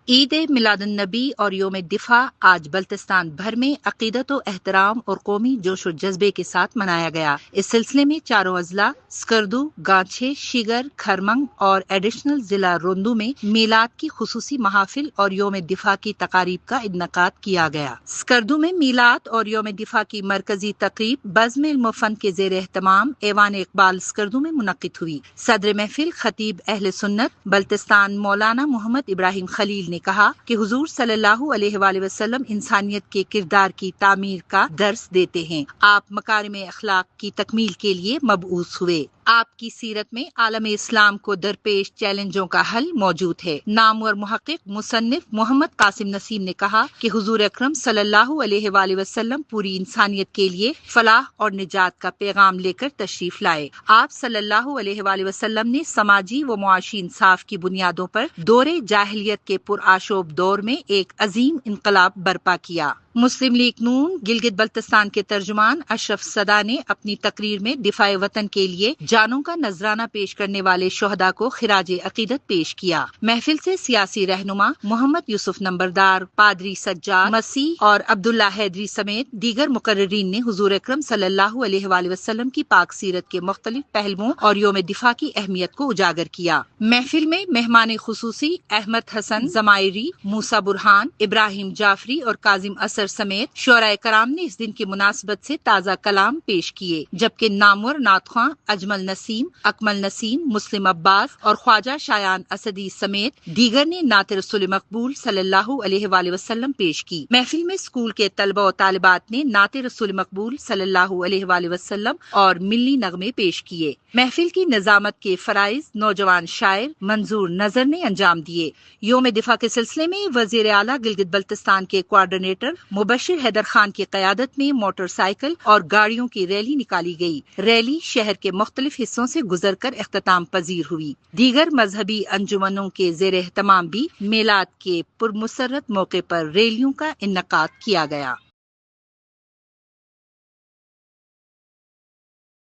عید میلاد النبی اور یوم دفاع آج بلتستان بھر میں عقیدت و احترام اور قومی جوش و جذبے کے ساتھ منایا گیا۔ اس سلسلے میں چاروں اضلاع سکردو، گانچھے، شیگر، کھرمنگ اور ایڈیشنل ضلع روندو میں میلاد کی خصوصی محافل اور یوم دفاع کی تقاریب کا انعقاد کیا گیا۔ سکردو میں میلاد اور یوم دفاع کی مرکزی تقریب بزم علم و فن کے زیر اہتمام ایوان اقبال سکردو میں منعقد ہوئی۔ صدر محفل خطیب اہل سنت بلتستان مولانا محمد ابراہیم خلیل نے کہا کہ حضور صلی اللہ علیہ وآلہ وسلم انسانیت کے کردار کی تعمیر کا درس دیتے ہیں۔ آپ مکارم اخلاق کی تکمیل کے لیے مبعوث ہوئے۔ آپ کی سیرت میں عالم اسلام کو درپیش چیلنجوں کا حل موجود ہے۔ نامور محقق مصنف محمد قاسم نسیم نے کہا کہ حضور اکرم صلی اللہ علیہ وآلہ وسلم پوری انسانیت کے لیے فلاح اور نجات کا پیغام لے کر تشریف لائے۔ آپ صلی اللہ علیہ وآلہ وسلم نے سماجی و معاشی انصاف کی بنیادوں پر دور جاہلیت کے پرآشوب دور میں ایک عظیم انقلاب برپا کیا۔ مسلم لیگ نون گلگت بلتستان کے ترجمان اشرف صدا نے اپنی تقریر میں دفاع وطن کے لیے جانوں کا نذرانہ پیش کرنے والے شہداء کو خراج عقیدت پیش کیا۔ محفل سے سیاسی رہنما محمد یوسف نمبردار، پادری سجاد مسیح اور عبداللہ حیدری سمیت دیگر مقررین نے حضور اکرم صلی اللہ علیہ وآلہ وسلم کی پاک سیرت کے مختلف پہلوؤں اور یوم دفاع کی اہمیت کو اجاگر کیا۔ محفل میں مہمان خصوصی احمد حسن زمائری، موسیٰ برہان، ابراہیم جعفری اور کاظم اثر سمیت شعراء کرام نے اس دن کی مناسبت سے تازہ کلام پیش کیے، جبکہ نامور نعت خواں اجمل نسیم، اکمل نسیم، مسلم عباس اور خواجہ شایان اسدی سمیت دیگر نے نعت رسول مقبول صلی اللہ علیہ وآلہ وسلم پیش کی۔ محفل میں اسکول کے طلبہ و طالبات نے نعت رسول مقبول صلی اللہ علیہ وآلہ وسلم اور ملی نغمے پیش کیے۔ محفل کی نظامت کے فرائض نوجوان شاعر منظور نظر نے انجام دیے۔ یوم دفاع کے سلسلے میں وزیر اعلیٰ گلگت بلتستان کے کوآرڈینیٹر مبشر حیدر خان کی قیادت میں موٹر سائیکل اور گاڑیوں کی ریلی نکالی گئی۔ ریلی شہر کے مختلف حصوں سے گزر کر اختتام پذیر ہوئی۔ دیگر مذہبی انجمنوں کے زیر اہتمام بھی میلاد کے پرمسرت موقع پر ریلیوں کا انعقاد کیا گیا۔